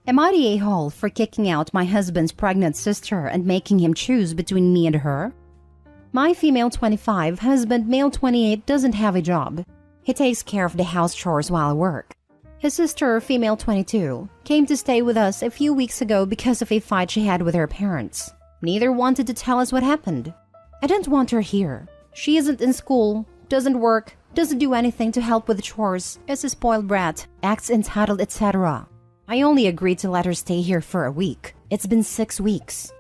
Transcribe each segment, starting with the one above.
Am I the a-hole for kicking out my husband's pregnant sister and making him choose between me and her? My female 25, husband male 28 doesn't have a job. He takes care of the house chores while at work. His sister, female 22, came to stay with us a few weeks ago because of a fight she had with her parents. Neither wanted to tell us what happened. I didn't want her here. She isn't in school, doesn't work, doesn't do anything to help with the chores, is a spoiled brat, acts entitled, etc. I only agreed to let her stay here for a week. It's been 6 weeks.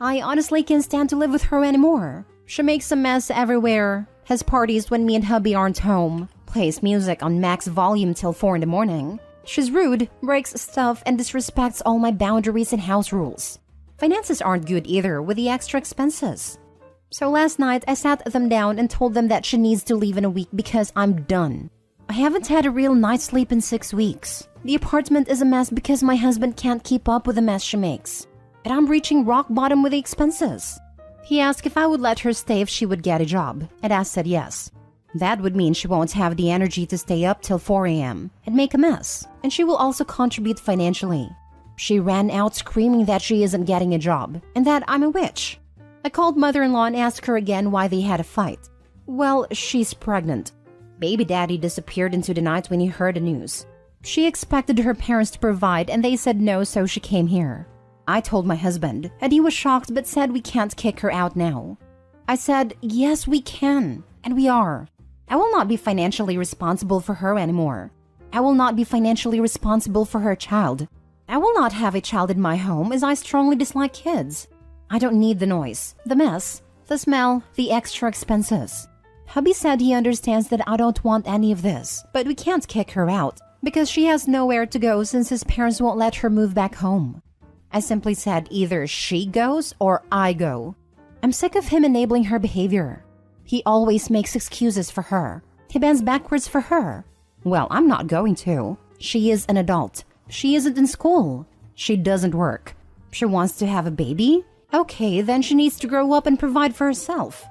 I honestly can't stand to live with her anymore. She makes a mess everywhere, has parties when me and hubby aren't home, plays music on max volume till 4 in the morning. She's rude, breaks stuff, and disrespects all my boundaries and house rules. Finances aren't good either with the extra expenses. So last night, I sat them down and told them that she needs to leave in a week because I'm done. I haven't had a real night's sleep in 6 weeks. The apartment is a mess because my husband can't keep up with the mess she makes. And I'm reaching rock bottom with the expenses. He asked if I would let her stay if she would get a job, and I said yes. That would mean she won't have the energy to stay up till 4 a.m. and make a mess, and she will also contribute financially. She ran out screaming that she isn't getting a job, and that I'm a witch. I called mother-in-law and asked her again why they had a fight. Well, she's pregnant. Baby daddy disappeared into the night when he heard the news. She expected her parents to provide, and they said no, so she came here. I told my husband, and he was shocked but said we can't kick her out now. I said, yes, we can, and we are. I will not be financially responsible for her anymore. I will not be financially responsible for her child. I will not have a child in my home as I strongly dislike kids. I don't need the noise, the mess, the smell, the extra expenses. Hubby said he understands that I don't want any of this, but we can't kick her out because she has nowhere to go since his parents won't let her move back home. I simply said either she goes or I go. I'm sick of him enabling her behavior. He always makes excuses for her. He bends backwards for her. Well, I'm not going to. She is an adult. She isn't in school. She doesn't work. She wants to have a baby? Okay, then she needs to grow up and provide for herself.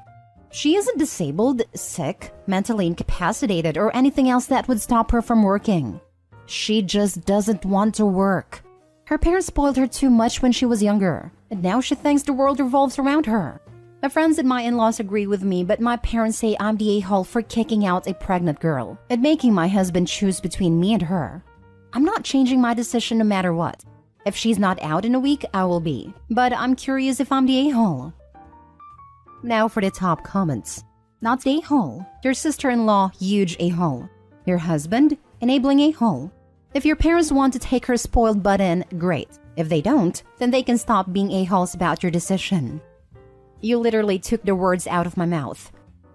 She isn't disabled, sick, mentally incapacitated, or anything else that would stop her from working. She just doesn't want to work. Her parents spoiled her too much when she was younger, and now she thinks the world revolves around her. My friends and my in-laws agree with me, but my parents say I'm the a-hole for kicking out a pregnant girl and making my husband choose between me and her. I'm not changing my decision no matter what. If she's not out in a week, I will be. But I'm curious if I'm the a-hole. Now for the top comments. Not the a-hole. Your sister-in-law, huge a-hole. Your husband, enabling a-hole. If your parents want to take her spoiled butt in, great. If they don't, then they can stop being a-holes about your decision. You literally took the words out of my mouth.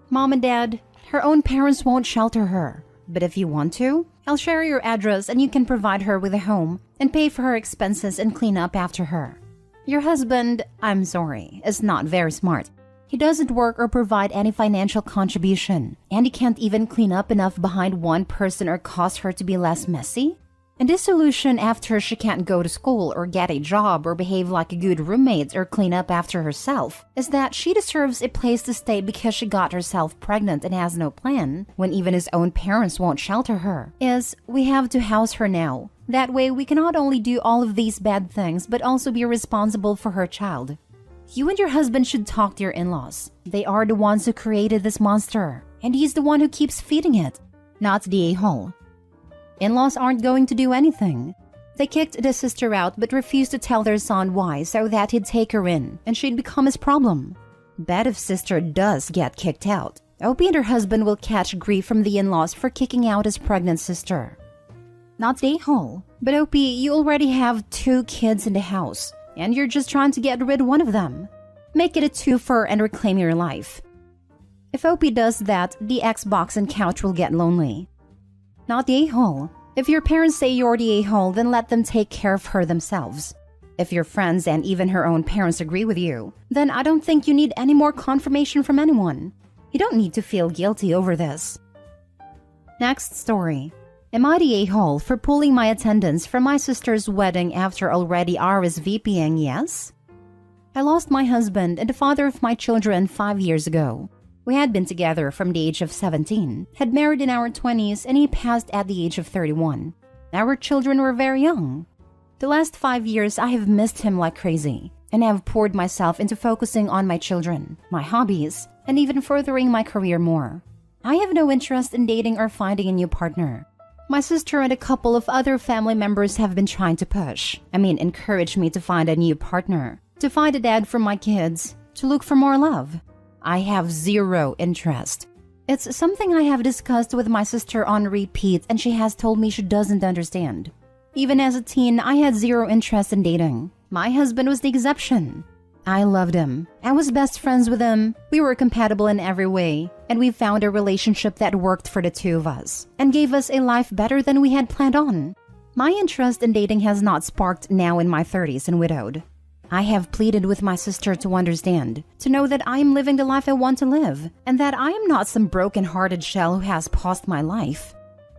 Mom and Dad, her own parents won't shelter her. But if you want to, I'll share your address and you can provide her with a home and pay for her expenses and clean up after her. Your husband, I'm sorry, is not very smart. He doesn't work or provide any financial contribution, and he can't even clean up enough behind one person or cause her to be less messy. And this solution after she can't go to school or get a job or behave like a good roommate or clean up after herself is that she deserves a place to stay because she got herself pregnant and has no plan, when even his own parents won't shelter her, is we have to house her now. That way we can not only do all of these bad things but also be responsible for her child. You and your husband should talk to your in-laws. They are the ones who created this monster, and he's the one who keeps feeding it, not the a-hole. In-laws aren't going to do anything. They kicked the sister out but refused to tell their son why so that he'd take her in and she'd become his problem. Bet if sister does get kicked out, Opie and her husband will catch grief from the in-laws for kicking out his pregnant sister. Not the a-hole, but Opie, you already have 2 kids in the house and you're just trying to get rid of one of them. Make it a twofer and reclaim your life. If Opie does that, the Xbox and couch will get lonely. Not the a-hole. If your parents say you're the a-hole, then let them take care of her themselves. If your friends and even her own parents agree with you, then I don't think you need any more confirmation from anyone. You don't need to feel guilty over this. Next story. Am I the a-hole for pulling my attendance from my sister's wedding after already RSVPing yes? I lost my husband and the father of my children 5 years ago. We had been together from the age of 17, had married in our 20s, and he passed at the age of 31. Our children were very young. The last 5 years, I have missed him like crazy, and have poured myself into focusing on my children, my hobbies, and even furthering my career more. I have no interest in dating or finding a new partner. My sister and a couple of other family members have been trying to encourage me to find a new partner, to find a dad for my kids, to look for more love. I have zero interest. It's something I have discussed with my sister on repeat, and she has told me she doesn't understand. Even as a teen, I had zero interest in dating. My husband was the exception. I loved him. I was best friends with him. We were compatible in every way, and we found a relationship that worked for the two of us and gave us a life better than we had planned on. My interest in dating has not sparked now in my 30s and widowed. I have pleaded with my sister to understand, to know that I am living the life I want to live, and that I am not some broken-hearted shell who has paused my life.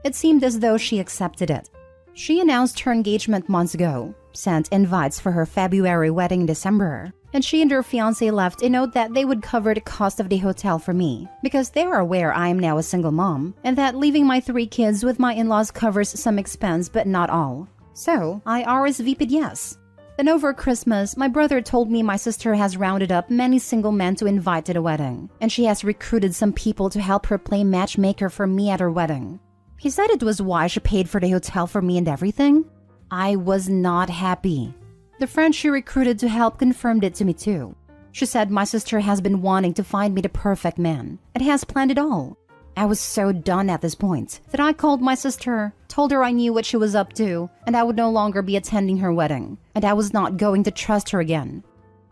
It seemed as though she accepted it. She announced her engagement months ago, sent invites for her February wedding in December, and she and her fiancé left a note that they would cover the cost of the hotel for me, because they are aware I am now a single mom, and that leaving my 3 kids with my in-laws covers some expense but not all. So, I RSVP'd yes. Then over Christmas, my brother told me my sister has rounded up many single men to invite to the wedding, and she has recruited some people to help her play matchmaker for me at her wedding. He said it was why she paid for the hotel for me and everything. I was not happy. The friend she recruited to help confirmed it to me too. She said my sister has been wanting to find me the perfect man and has planned it all. I was so done at this point that I called my sister, told her I knew what she was up to, and I would no longer be attending her wedding, and I was not going to trust her again.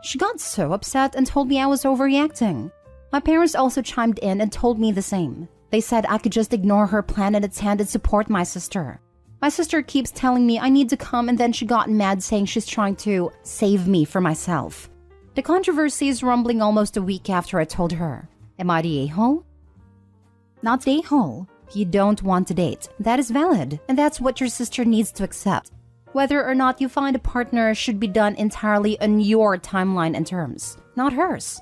She got so upset and told me I was overreacting. My parents also chimed in and told me the same. They said I could just ignore her plan and attend and support my sister. My sister keeps telling me I need to come, and then she got mad saying she's trying to save me for myself. The controversy is rumbling almost a week after I told her. Am I the a-hole? Not the a-hole. You don't want to date. That is valid, and that's what your sister needs to accept. Whether or not you find a partner should be done entirely on your timeline and terms, not hers.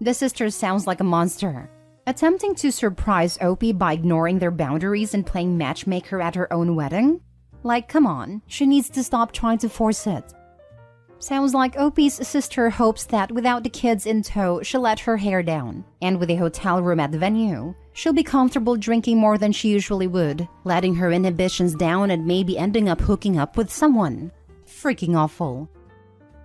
The sister sounds like a monster. Attempting to surprise Opie by ignoring their boundaries and playing matchmaker at her own wedding? Like, come on, she needs to stop trying to force it. Sounds like Opie's sister hopes that without the kids in tow, she'll let her hair down. And with a hotel room at the venue, she'll be comfortable drinking more than she usually would, letting her inhibitions down and maybe ending up hooking up with someone. Freaking awful.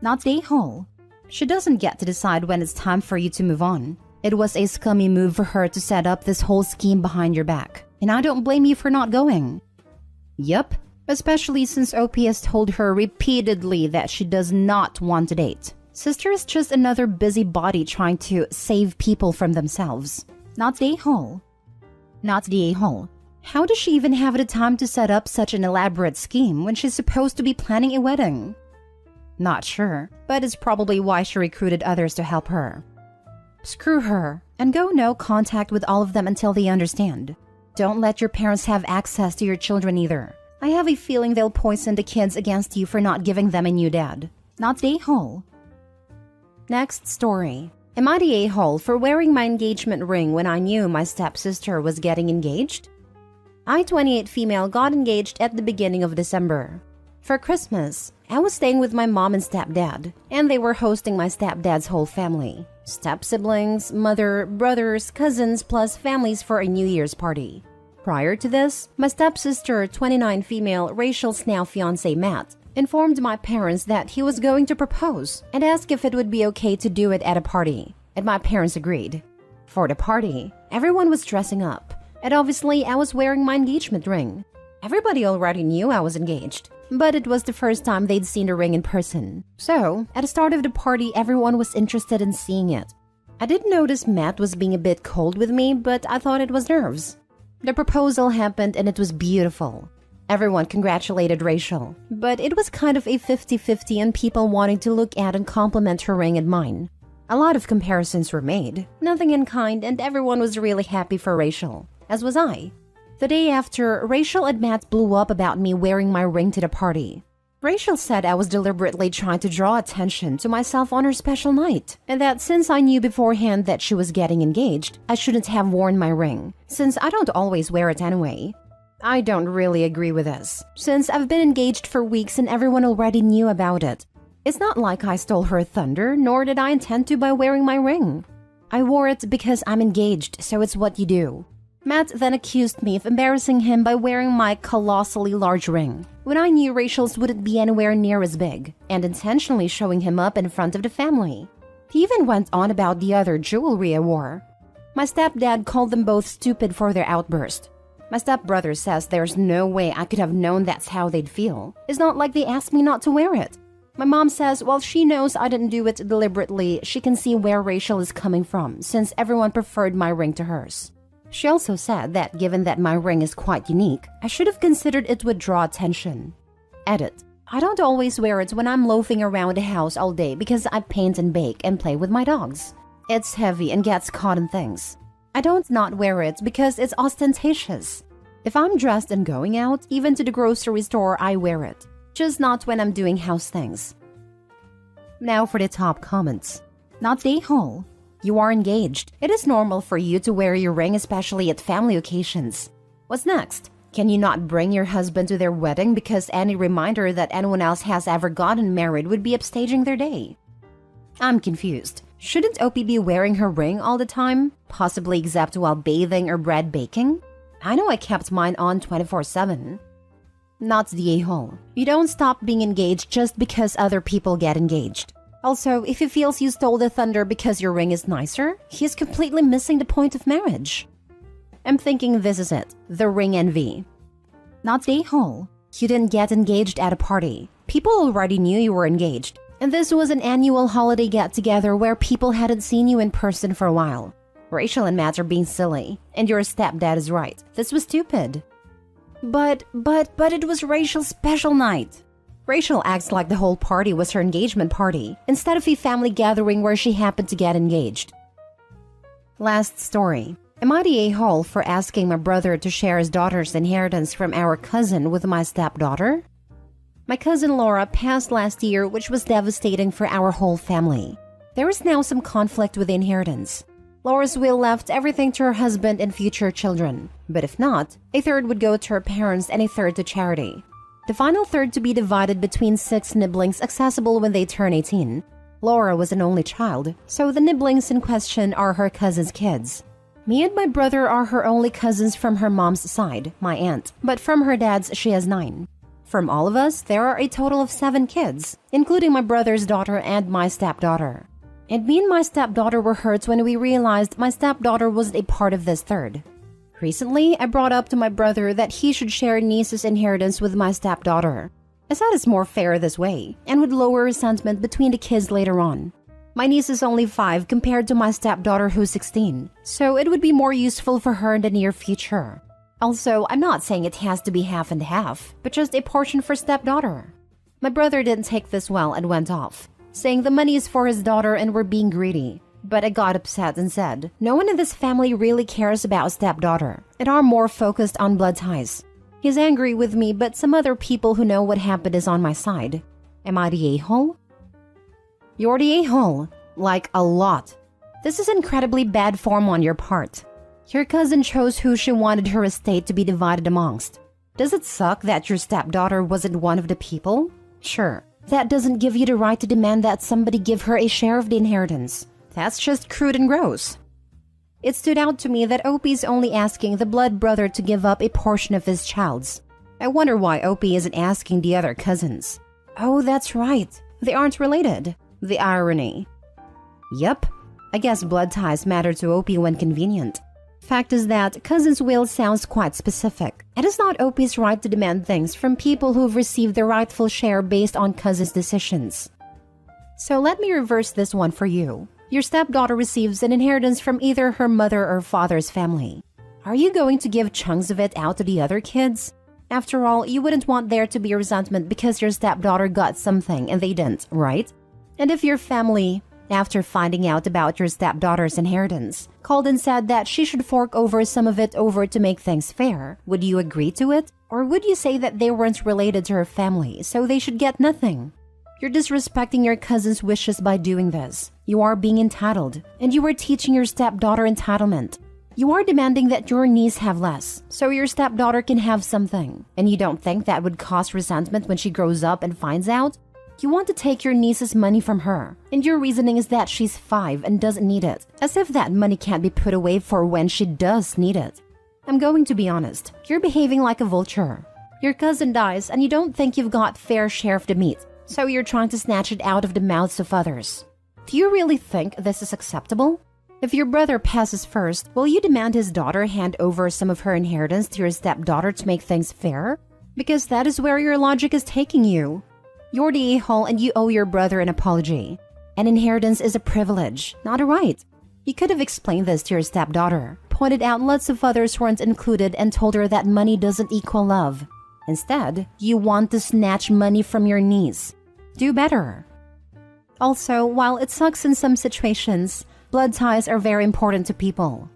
Not the a-hole. She doesn't get to decide when it's time for you to move on. It was a scummy move for her to set up this whole scheme behind your back, and I don't blame you for not going. Yup, especially since OP has told her repeatedly that she does not want to date. Sister is just another busybody trying to save people from themselves. Not the a-hole. Not the a-hole. How does she even have the time to set up such an elaborate scheme when she's supposed to be planning a wedding? Not sure, but it's probably why she recruited others to help her. Screw her, and go no contact with all of them until they understand. Don't let your parents have access to your children either. I have a feeling they'll poison the kids against you for not giving them a new dad. Not the a-hole. Next story. Am I the a-hole for wearing my engagement ring when I knew my stepsister was getting engaged? I, 28 female, got engaged at the beginning of December. For Christmas, I was staying with my mom and stepdad, and they were hosting my stepdad's whole family. Step-siblings, mother, brothers, cousins, plus families for a New Year's party. Prior to this, my stepsister, 29 female, Rachel's now fiancé Matt, informed my parents that he was going to propose and asked if it would be okay to do it at a party, and my parents agreed. For the party, everyone was dressing up, and obviously I was wearing my engagement ring. Everybody already knew I was engaged, but it was the first time they'd seen the ring in person. So, at the start of the party, everyone was interested in seeing it. I did notice Matt was being a bit cold with me, but I thought it was nerves. The proposal happened and it was beautiful. Everyone congratulated Rachel, but it was kind of a 50-50 on people wanting to look at and compliment her ring and mine. A lot of comparisons were made, nothing in kind, and everyone was really happy for Rachel, as was I. The day after, Rachel and Matt blew up about me wearing my ring to the party. Rachel said I was deliberately trying to draw attention to myself on her special night, and that since I knew beforehand that she was getting engaged, I shouldn't have worn my ring, since I don't always wear it anyway. I don't really agree with this, since I've been engaged for weeks and everyone already knew about it. It's not like I stole her thunder, nor did I intend to by wearing my ring. I wore it because I'm engaged, so it's what you do. Matt then accused me of embarrassing him by wearing my colossally large ring, when I knew Rachel's wouldn't be anywhere near as big, and intentionally showing him up in front of the family. He even went on about the other jewelry I wore. My stepdad called them both stupid for their outburst. My stepbrother says there's no way I could have known that's how they'd feel. It's not like they asked me not to wear it. My mom says while she knows I didn't do it deliberately, she can see where Rachel is coming from, since everyone preferred my ring to hers. She also said that given that my ring is quite unique, I should have considered it would draw attention. Edit. I don't always wear it when I'm loafing around the house all day because I paint and bake and play with my dogs. It's heavy and gets caught in things. I don't not wear it because it's ostentatious. If I'm dressed and going out, even to the grocery store, I wear it. Just not when I'm doing house things. Now for the top comments. Not the whole. You are engaged. It is normal for you to wear your ring, especially at family occasions. What's next? Can you not bring your husband to their wedding because any reminder that anyone else has ever gotten married would be upstaging their day? I'm confused. Shouldn't Opie be wearing her ring all the time? Possibly except while bathing or bread baking? I know I kept mine on 24/7. Not the a-hole. You don't stop being engaged just because other people get engaged. Also, if he feels you stole the thunder because your ring is nicer, he's completely missing the point of marriage. I'm thinking this is it, the ring envy. Not the a-hole. You didn't get engaged at a party. People already knew you were engaged. And this was an annual holiday get-together where people hadn't seen you in person for a while. Rachel and Matt are being silly, and your stepdad is right. This was stupid. But it was Rachel's special night. Rachel acts like the whole party was her engagement party, instead of a family gathering where she happened to get engaged. Last story. Am I the a-hole for asking my brother to share his daughter's inheritance from our cousin with my stepdaughter? My cousin Laura passed last year, which was devastating for our whole family. There is now some conflict with the inheritance. Laura's will left everything to her husband and future children, but if not, a third would go to her parents and a third to charity. The final third to be divided between 6 nibblings accessible when they turn 18. Laura was an only child, so the nibblings in question are her cousin's kids. Me and my brother are her only cousins from her mom's side, my aunt, but from her dad's she has 9. From all of us, there are a total of 7 kids, including my brother's daughter and my stepdaughter. And me and my stepdaughter were hurt when we realized my stepdaughter wasn't a part of this third. Recently, I brought up to my brother that he should share niece's inheritance with my stepdaughter. I said it's more fair this way, and would lower resentment between the kids later on. My niece is only 5 compared to my stepdaughter who's 16, so it would be more useful for her in the near future. Also, I'm not saying it has to be half and half, but just a portion for stepdaughter. My brother didn't take this well and went off, saying the money is for his daughter and we're being greedy. But I got upset and said, no one in this family really cares about stepdaughter and are more focused on blood ties. He's angry with me, but some other people who know what happened is on my side. Am I the a-hole? You're the a-hole. Like a lot. This is incredibly bad form on your part. Your cousin chose who she wanted her estate to be divided amongst. Does it suck that your stepdaughter wasn't one of the people? Sure. That doesn't give you the right to demand that somebody give her a share of the inheritance. That's just crude and gross. It stood out to me that Opie's only asking the blood brother to give up a portion of his child's. I wonder why Opie isn't asking the other cousins. Oh, that's right. They aren't related. The irony. Yup. I guess blood ties matter to Opie when convenient. Fact is that cousin's will sounds quite specific. It is not Opie's right to demand things from people who've received their rightful share based on cousin's decisions. So let me reverse this one for you. Your stepdaughter receives an inheritance from either her mother or father's family. Are you going to give chunks of it out to the other kids? After all, you wouldn't want there to be resentment because your stepdaughter got something and they didn't, right? And if your family, after finding out about your stepdaughter's inheritance, called and said that she should fork over some of it over to make things fair, would you agree to it? Or would you say that they weren't related to her family, so they should get nothing? You're disrespecting your cousin's wishes by doing this. You are being entitled, and you are teaching your stepdaughter entitlement. You are demanding that your niece have less, so your stepdaughter can have something, and you don't think that would cause resentment when she grows up and finds out? You want to take your niece's money from her, and your reasoning is that she's 5 and doesn't need it, as if that money can't be put away for when she does need it. I'm going to be honest, you're behaving like a vulture. Your cousin dies and you don't think you've got fair share of the meat, so you're trying to snatch it out of the mouths of others. Do you really think this is acceptable? If your brother passes first, will you demand his daughter hand over some of her inheritance to your stepdaughter to make things fair? Because that is where your logic is taking you. You're the a-hole and you owe your brother an apology. An inheritance is a privilege, not a right. You could have explained this to your stepdaughter, pointed out lots of others weren't included, and told her that money doesn't equal love. Instead, you want to snatch money from your niece. Do better. Also, while it sucks in some situations, blood ties are very important to people.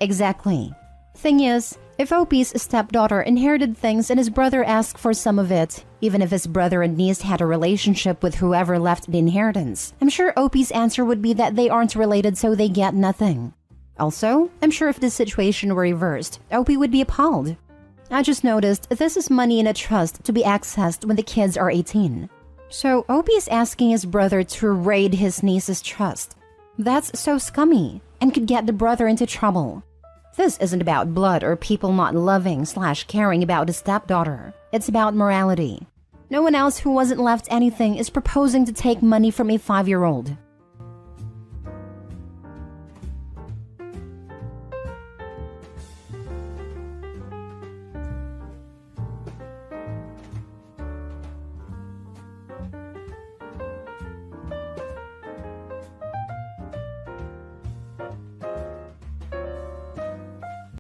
Exactly. Thing is, if Opie's stepdaughter inherited things and his brother asked for some of it, even if his brother and niece had a relationship with whoever left the inheritance, I'm sure Opie's answer would be that they aren't related so they get nothing. Also, I'm sure if this situation were reversed, Opie would be appalled. I just noticed this is money in a trust to be accessed when the kids are 18. So Opie is asking his brother to raid his niece's trust. That's so scummy and could get the brother into trouble. This isn't about blood or people not loving/caring about a stepdaughter. It's about morality. No one else who wasn't left anything is proposing to take money from a 5-year-old.